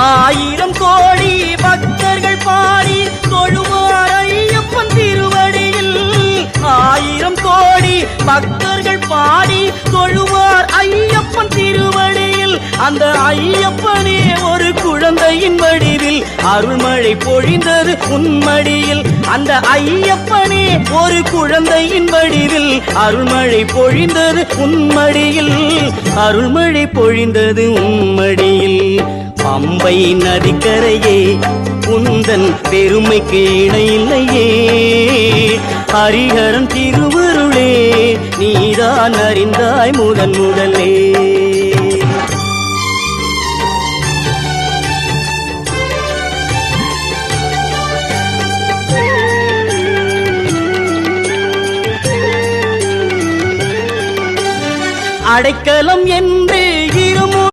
ஆயிரம் கோடி பக்தர்கள் பாடி தொழுவார் ஐயப்பன் திருவடியில். ஆயிரம் கோடி பக்தர்கள் பாடி தொழுவார் ஐயப்பன் திருவடியில். அந்த ஐயப்பனே ஒரு குழந்தையின் வடிவில் அருள்மழை பொழிந்தது உன்மடியில். அந்த ஐயப்பனே ஒரு குழந்தையின் வடிவில் அருள்மழை பொழிந்தது உன்மடியில். அருள்மழை பொழிந்தது உன்மடியில். பம்பை நதிக்கரையே உந்தன் பெருமைக்கு இணையில்லையே. ஹரிஹரன் திருவருளே நீதான் அறிந்தாய் முதன் முதலே. அடைக்கலம் என்ற